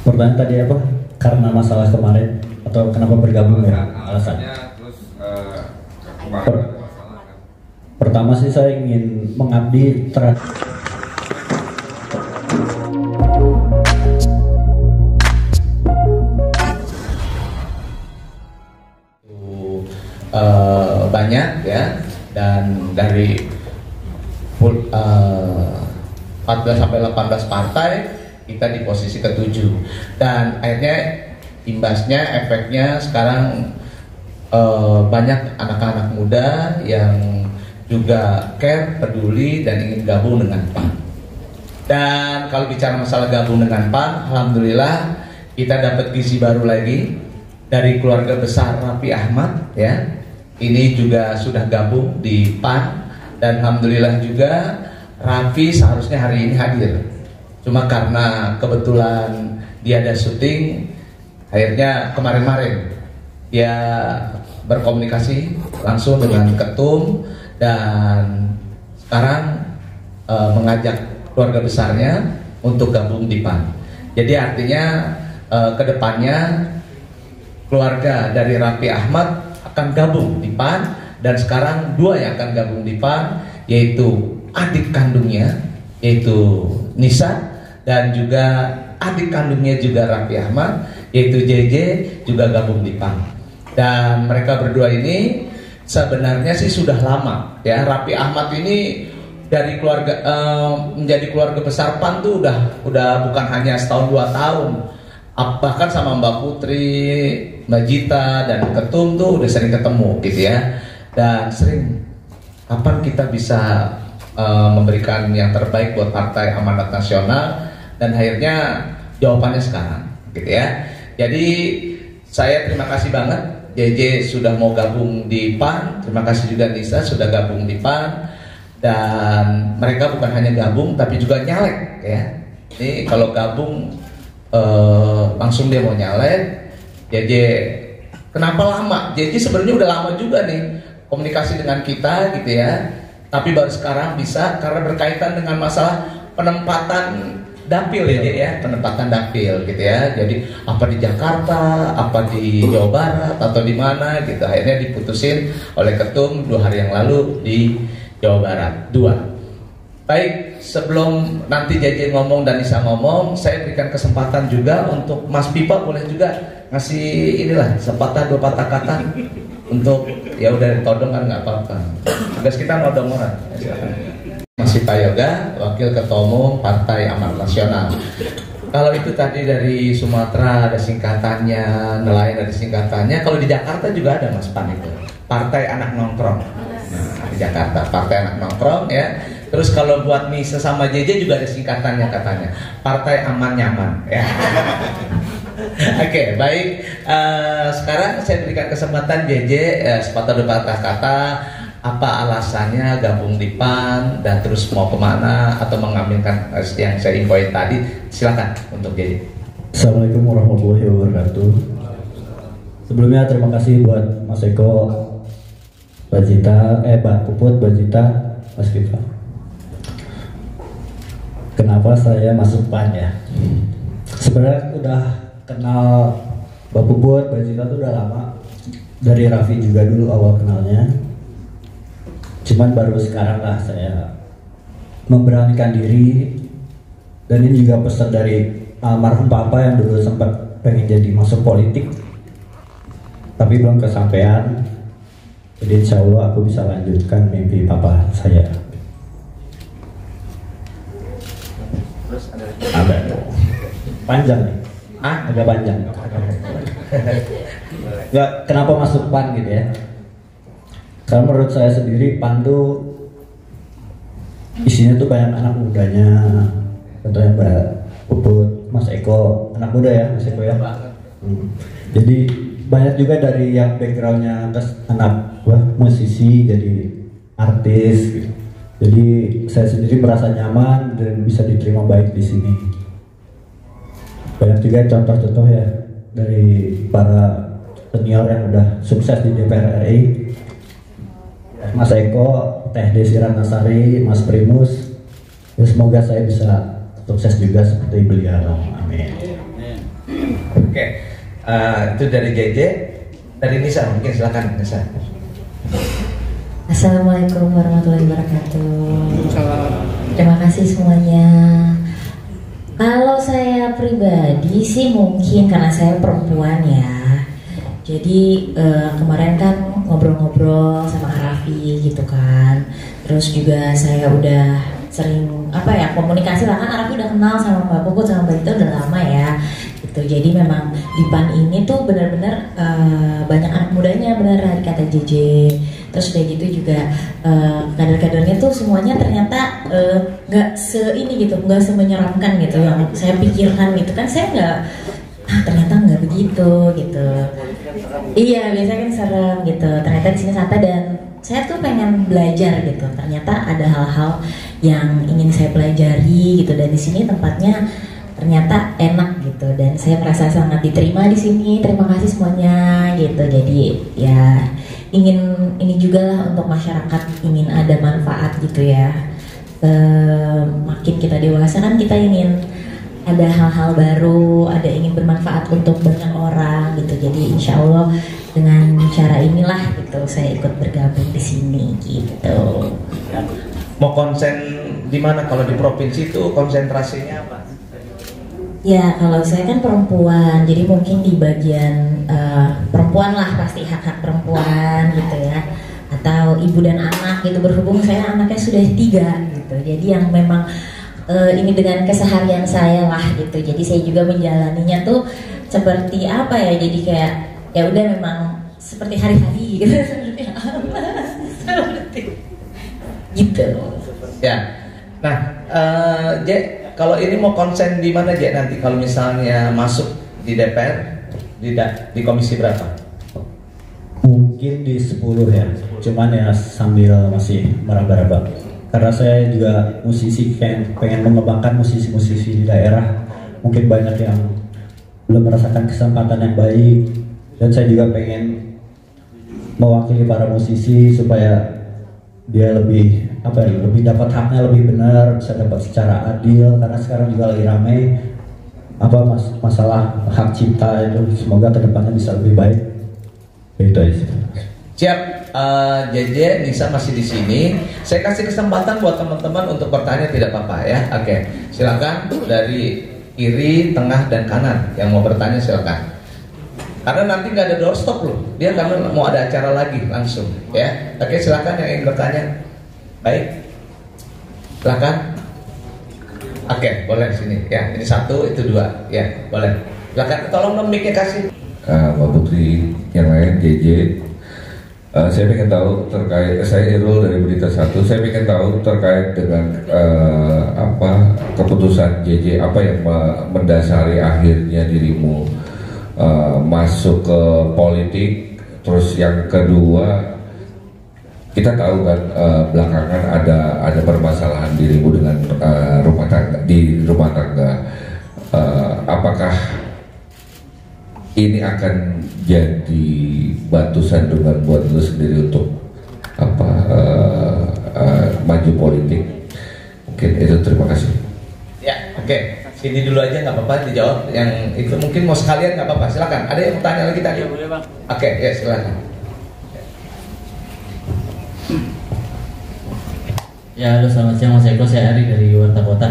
Pertanyaan tadi apa? Karena masalah kemarin atau kenapa bergabung ya? Alasannya. Terus Pertama sih saya ingin mengabdi terhadap banyak ya, dan dari 14 sampai 18 partai kita di posisi ke-7, dan akhirnya imbasnya, efeknya sekarang banyak anak-anak muda yang juga care, peduli, dan ingin gabung dengan PAN. Dan kalau bicara masalah gabung dengan PAN, alhamdulillah kita dapat gizi baru lagi dari keluarga besar Raffi Ahmad ya. Ini juga sudah gabung di PAN, dan alhamdulillah juga Raffi seharusnya hari ini hadir. Cuma karena kebetulan dia ada syuting, akhirnya kemarin-kemarin dia berkomunikasi langsung dengan ketum, dan sekarang mengajak keluarga besarnya untuk gabung di PAN. Jadi artinya kedepannya keluarga dari Raffi Ahmad akan gabung di PAN, dan sekarang dua yang akan gabung di PAN, yaitu adik kandungnya yaitu Nisa, dan juga adik kandungnya juga Raffi Ahmad yaitu JJ juga gabung di PAN. Dan mereka berdua ini sebenarnya sih sudah lama ya. Raffi Ahmad ini dari keluarga menjadi keluarga besar PAN tuh udah bukan hanya setahun 2 tahun, bahkan sama Mbak Putri, Mbak Jita, dan Ketum tuh udah sering ketemu gitu ya, dan sering kapan kita bisa memberikan yang terbaik buat Partai Amanat Nasional, dan akhirnya jawabannya sekarang gitu ya. Jadi saya terima kasih banget JJ sudah mau gabung di PAN, terima kasih juga Nisa sudah gabung di PAN, dan mereka bukan hanya gabung tapi juga nyalek ya. Ini kalau gabung langsung dia mau nyalek. JJ kenapa lama? JJ sebenarnya udah lama juga nih komunikasi dengan kita gitu ya, tapi baru sekarang bisa karena berkaitan dengan masalah penempatan dapil ya, penempatan dapil gitu ya. Jadi apa di Jakarta, apa di Jawa Barat, atau di mana gitu. Akhirnya diputusin oleh ketum 2 hari yang lalu di Jawa Barat 2. Baik, sebelum nanti JJ ngomong dan Nisa ngomong, saya berikan kesempatan juga untuk Mas Pipa, boleh juga ngasih inilah sepatah 2 patah kata untuk, ya udah todong kan nggak apa-apa. Tugas kita nodong orang. Mas Pipa Yoga, Wakil Ketua Umum Partai Amanat Nasional. Kalau itu tadi dari Sumatera ada singkatannya, nelayan ada singkatannya. Kalau di Jakarta juga ada Mas PAN itu, Partai Anak Nongkrong. Nah, di Jakarta Partai Anak Nongkrong ya. Terus kalau buat Nisa sama JJ juga ada singkatannya katanya, Partai Aman Nyaman ya. Oke, baik. Sekarang saya berikan kesempatan JJ sepatah 2 patah kata. Apa alasannya gabung di PAN dan terus mau kemana atau mengambilkan yang saya infoin tadi, silakan untuk JJ. Assalamualaikum warahmatullahi wabarakatuh. Sebelumnya terima kasih buat Mas Eko, Mbak Jita, Mbak Puput, Mbak Jita, Mas Viva. Kenapa saya masuk PAN ya? Sebenarnya udah kenal Mbak Puput, Mbak Jita tuh udah lama. Dari Raffi juga dulu awal kenalnya. Cuman baru sekarang lah saya memberanikan diri, dan ini juga pesan dari almarhum Papa yang dulu sempat pengen jadi masuk politik tapi belum kesampaian. Jadi insya Allah aku bisa lanjutkan mimpi Papa saya. Terus ada Panjang nih, agak panjang. Nggak, kenapa masuk PAN gitu ya? Karena menurut saya sendiri PAN tuh isinya tuh banyak anak mudanya. Contohnya Mbak Puput, Mas Eko, anak muda ya Mas Eko ya. Jadi banyak juga dari yang backgroundnya anak musisi jadi artis gitu. Jadi saya sendiri merasa nyaman dan bisa diterima baik di sini. Banyak juga contoh-contoh ya dari para senior yang udah sukses di DPR RI. Mas Eko, Teh Desi Ratnasari, Mas Primus. Ya, semoga saya bisa sukses juga seperti beliau. Amin. Itu dari JJ. Dari Nisa mungkin, silakan Nisa. Assalamualaikum warahmatullahi wabarakatuh. Terima kasih semuanya. Kalau saya pribadi sih mungkin karena saya perempuan ya. Jadi kemarin kan ngobrol-ngobrol sama Kak Raffi gitu kan. Terus juga saya udah sering komunikasi lah, kan Raffi udah kenal sama Mbak Puput sama Mbak Dita udah lama ya. Gitu. Jadi memang di PAN ini tuh benar-benar banyak anak mudanya, benar kata JJ. Terus udah gitu juga kader-kadernya tuh semuanya ternyata nggak nggak semenyeramkan gitu yang saya pikirkan gitu kan. Saya nggak ternyata nggak begitu gitu. Iya, biasanya kan serem gitu. Ternyata di sini santai dan saya tuh pengen belajar gitu. Ternyata ada hal-hal yang ingin saya pelajari gitu, dan di sini tempatnya ternyata enak gitu, dan saya merasa sangat diterima di sini. Terima kasih semuanya gitu. Jadi ya ingin ini juga lah untuk masyarakat, ingin ada manfaat gitu ya. Makin kita dewasa kan kita ingin ada hal-hal baru, ada ingin bermanfaat untuk banyak orang gitu. Jadi insya Allah dengan cara inilah gitu saya ikut bergabung di sini gitu. Mau konsen di mana kalau di provinsi itu konsentrasinya apa? Ya kalau saya kan perempuan, jadi mungkin di bagian perempuan lah, pasti hak-hak perempuan gitu ya. Atau ibu dan anak gitu, berhubung saya anaknya sudah 3 gitu. Jadi yang memang ini dengan keseharian saya lah gitu. Jadi saya juga menjalaninya tuh seperti apa ya, jadi kayak ya udah memang seperti hari-hari gitu. Seperti gitu. Ya. Nah, J, kalau ini mau konsen di mana J nanti kalau misalnya masuk di DPR di komisi berapa? Mungkin di 10 ya. Cuman ya sambil masih meraba-raba. Karena saya juga musisi, pengen mengembangkan musisi-musisi di daerah. Mungkin banyak yang belum merasakan kesempatan yang baik, dan saya juga pengen mewakili para musisi supaya dia lebih lebih dapat haknya lebih benar, bisa dapat secara adil. Karena sekarang juga lagi ramai masalah hak cipta itu. Semoga kedepannya bisa lebih baik. Itu aja. Siap. JJ, Nisa masih di sini. Saya kasih kesempatan buat teman-teman untuk bertanya, tidak apa-apa ya. Oke, silakan dari kiri, tengah, dan kanan yang mau bertanya silakan. Karena nanti nggak ada doorstop loh. Dia karena mau ada acara lagi langsung ya. Oke, silakan yang ingin bertanya. Baik, silakan. Oke, boleh sini. Ya, ini 1, itu 2. Ya, boleh. Silakan. Tolong mic-nya kasih. Mbak Putri, yang lain JJ. Saya ingin tahu terkait, saya Irul dari Berita 1. Saya ingin tahu terkait dengan keputusan JJ, apa yang mendasari akhirnya dirimu masuk ke politik. Terus yang kedua, kita tahu kan belakangan ada permasalahan dirimu dengan rumah tangga. Apakah ini akan jadi batu sandungan buat lu sendiri untuk maju politik? Mungkin itu, terima kasih. Ya, oke. Sini dulu aja nggak apa-apa dijawab. Yang itu mungkin mau sekalian nggak apa-apa. Silakan. Ada yang mau tanya lagi tadi? Ya, boleh Bang. Oke, ya silakan. Ya, halo, selamat siang Mas Eko, saya Ari dari Warta Kota.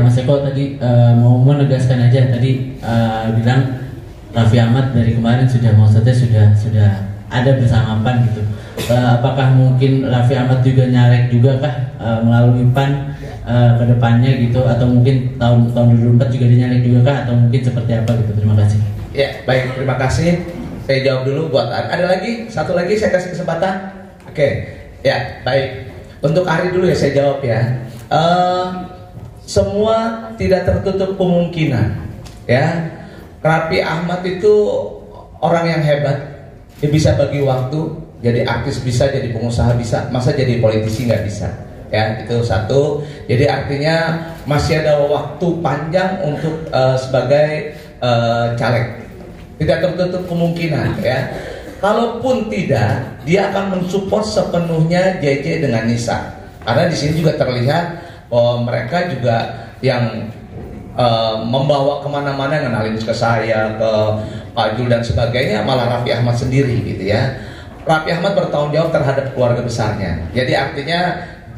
Mas Eko tadi mau menegaskan aja tadi bilang Raffi Ahmad dari kemarin sudah ada bersama PAN gitu. Apakah mungkin Raffi Ahmad juga nyalek juga kah melalui PAN ke depannya gitu, atau mungkin tahun 2024 juga dinyalek juga kah, atau mungkin seperti apa gitu? Terima kasih. Ya, baik, terima kasih. Saya jawab dulu buat ada lagi, satu lagi saya kasih kesempatan. Oke. Ya, baik. Untuk Ari dulu ya saya jawab ya. Semua tidak tertutup kemungkinan ya. Raffi Ahmad itu orang yang hebat. Dia bisa bagi waktu, jadi artis bisa, jadi pengusaha bisa, masa jadi politisi nggak bisa? Ya, itu satu. Jadi artinya masih ada waktu panjang untuk sebagai caleg. Tidak tertutup kemungkinan ya. Kalaupun tidak, dia akan mensupport sepenuhnya JJ dengan Nisa. Karena di sini juga terlihat bahwa mereka juga yang membawa kemana-mana, ngenalin ke saya, ke Pak Jul dan sebagainya, malah Raffi Ahmad sendiri gitu ya. Raffi Ahmad bertanggung jawab terhadap keluarga besarnya. Jadi artinya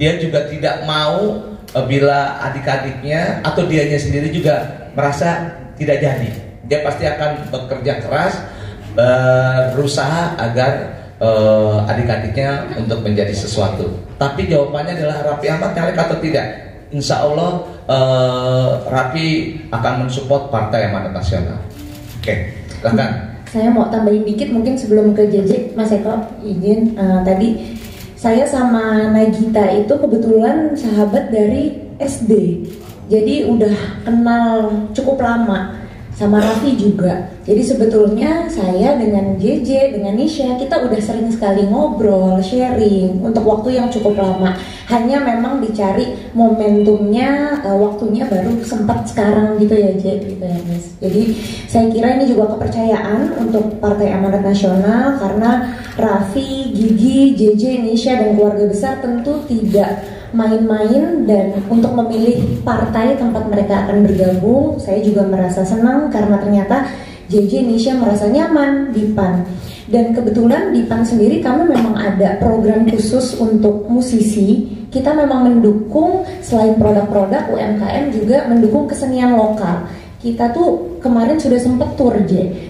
dia juga tidak mau bila adik-adiknya atau dianya sendiri juga merasa tidak jadi. Dia pasti akan bekerja keras, berusaha agar adik-adiknya untuk menjadi sesuatu. Tapi jawabannya adalah Raffi Ahmad nyalek atau tidak? Insya Allah Raffi akan mensupport Partai Amanat Nasional. Oke, silakan. Saya mau tambahin dikit mungkin sebelum ke JJ, Mas Eko izin. Tadi saya sama Nagita itu kebetulan sahabat dari SD, jadi udah kenal cukup lama. Sama Raffi juga. Jadi sebetulnya saya dengan JJ, dengan Nisha, kita udah sering sekali ngobrol, sharing untuk waktu yang cukup lama. Hanya memang dicari momentumnya, waktunya baru sempat sekarang gitu ya, gitu ya, Miss. Jadi saya kira ini juga kepercayaan untuk Partai Amanat Nasional karena Raffi, Gigi, JJ, Nisha dan keluarga besar tentu tidak main-main, dan untuk memilih partai tempat mereka akan bergabung, saya juga merasa senang karena ternyata JJ Nisha merasa nyaman di PAN. Dan kebetulan di PAN sendiri kami memang ada program khusus untuk musisi. Kita memang mendukung selain produk-produk UMKM juga mendukung kesenian lokal. Kita tuh kemarin sudah sempet tour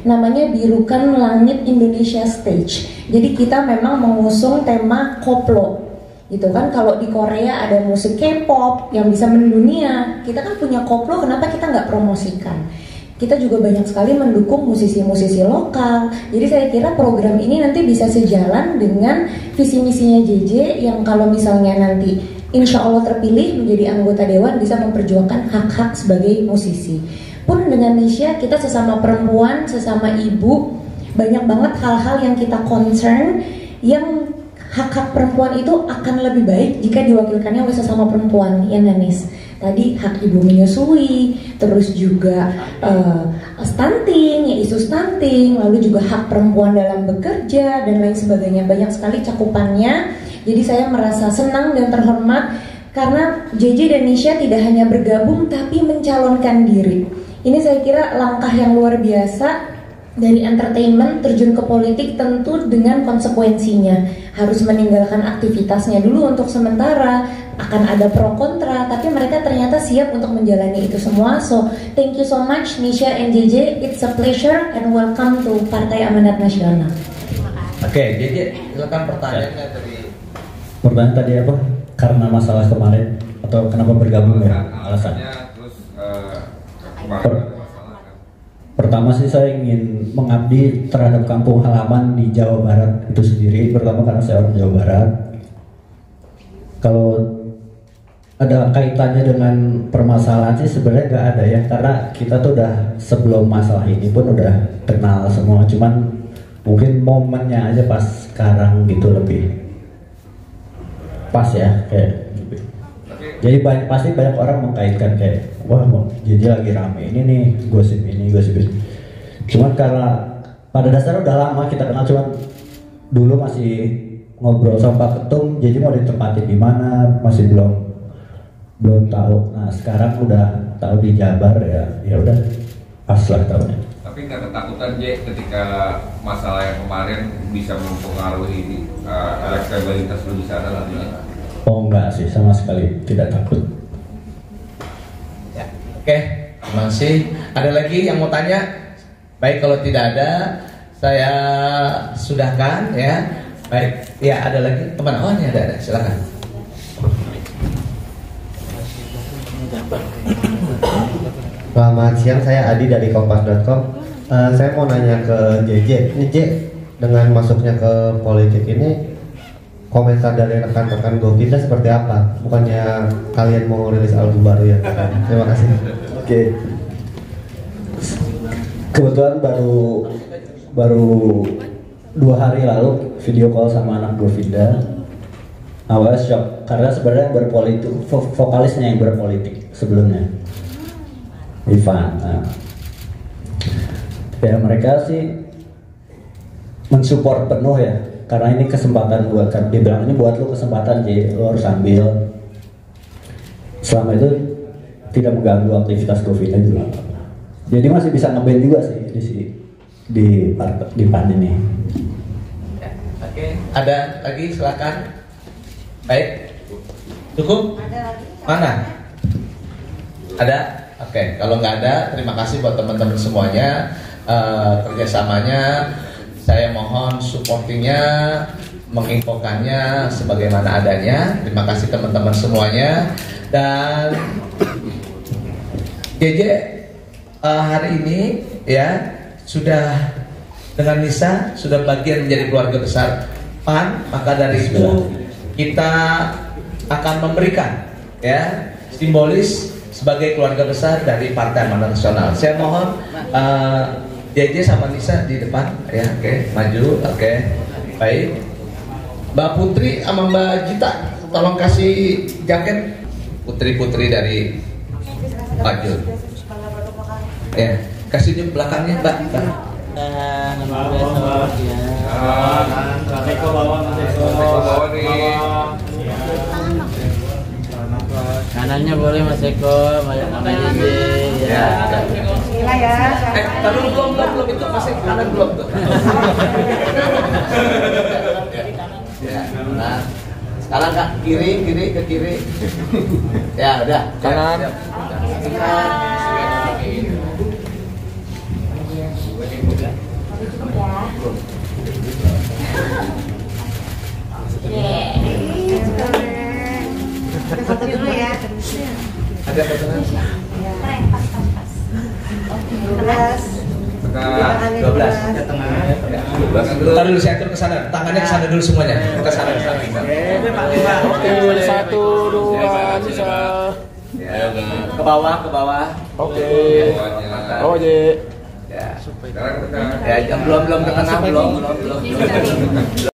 namanya Birukan Langit Indonesia Stage. Jadi kita memang mengusung tema koplo. Gitu kan, kalau di Korea ada musik K-pop yang bisa mendunia, kita kan punya koplo, kenapa kita nggak promosikan? Kita juga banyak sekali mendukung musisi-musisi lokal. Jadi saya kira program ini nanti bisa sejalan dengan visi misinya JJ yang kalau misalnya nanti insya Allah terpilih menjadi anggota dewan bisa memperjuangkan hak-hak sebagai musisi. Pun dengan Nisha, kita sesama perempuan, sesama ibu, banyak banget hal-hal yang kita concern yang hak-hak perempuan itu akan lebih baik jika diwakilkannya oleh sesama perempuan, ya Nanis. Tadi hak ibu menyusui, terus juga stunting, ya isu stunting, lalu juga hak perempuan dalam bekerja dan lain sebagainya. Banyak sekali cakupannya. Jadi saya merasa senang dan terhormat karena JJ dan Nisha tidak hanya bergabung tapi mencalonkan diri. Ini saya kira langkah yang luar biasa. Dari entertainment terjun ke politik tentu dengan konsekuensinya, harus meninggalkan aktivitasnya dulu untuk sementara, akan ada pro kontra, tapi mereka ternyata siap untuk menjalani itu semua. So thank you so much Nisha and JJ, it's a pleasure and welcome to Partai Amanat Nasional. Oke, JJ silakan pertanyaannya dari. Pertanyaan tadi apa? Karena masalah kemarin atau kenapa bergabung ya? Alasannya. Terus kemarin. Pertama sih saya ingin mengabdi terhadap kampung halaman di Jawa Barat itu sendiri. Pertama karena saya orang Jawa Barat. Kalau ada kaitannya dengan permasalahan sih sebenarnya nggak ada ya, karena kita tuh udah sebelum masalah ini pun udah kenal semua. Cuman mungkin momennya aja pas sekarang gitu lebih pas ya kayak. Jadi pasti banyak orang mengkaitkan kayak, wah jadi lagi rame ini nih gosip ini. Cuman karena pada dasarnya udah lama kita kenal, cuman dulu masih ngobrol sama Pak Ketum, jadi mau ditempatin di mana masih belum tahu. Nah sekarang udah tahu di Jabar ya udah pas lah tahunya. Tapi nggak ketakutan J ketika masalah yang kemarin bisa mempengaruhi elektabilitas lu di sana nantinya? Oh enggak sih, sama sekali tidak takut. Ya, oke, terima kasih. Ada lagi yang mau tanya? Baik, kalau tidak ada, saya sudahkan ya. Baik, ya ada lagi teman. Oh ini ada, silakan. Selamat siang, saya Adi dari Kompas.com. Saya mau nanya ke JJ. Ini J, dengan masuknya ke politik ini, komentar dari rekan-rekan Govinda seperti apa? Bukannya kalian mau rilis album baru ya? Terima kasih. Oke. Kebetulan baru 2 hari lalu video call sama anak Govinda. Awalnya shock karena sebenarnya berpolitik, vokalisnya yang berpolitik sebelumnya, Ivan. Nah, ya mereka sih mensupport penuh ya. Karena ini kesempatan buat kan, dia bilang ini buat lu kesempatan J, lu harus ambil. Selama itu tidak mengganggu aktivitas COVID-nya juga nggak apa-apa. Jadi masih bisa ngeband juga sih di PAN ini. Oke, ada lagi silakan. Baik, cukup? Mana? Ada? Oke, kalau nggak ada, terima kasih buat teman-teman semuanya. Kerjasamanya, saya mohon supportingnya, menginfokannya sebagaimana adanya. Terima kasih teman-teman semuanya. Dan JJ hari ini ya sudah dengan Nisa sudah bagian menjadi keluarga besar PAN, maka dari itu kita akan memberikan ya simbolis sebagai keluarga besar dari Partai Amanat Nasional. Saya mohon JJ sama Nisa di depan ya, oke, maju, oke. Baik. Mbak Putri sama Mbak Gita tolong kasih jaket putri-putri dari maju. Ya, kasih di belakangnya Mbak. Kanannya boleh Mas Eko, makanya ya. Belum itu masih kanan belum tuh. Ya, nah, sekarang Kak kiri ke kiri. Ya udah. Kanan. Foto dulu ya. Ada fotonya? Pas. 12. Taruh dulu saya atur ke sana. Tangannya ke sana dulu semuanya. Ke sana. Oke, 1, 2, bisa. Ke bawah. Oke. Oh, Oke. Ya. Ya, belum ke tengah belum.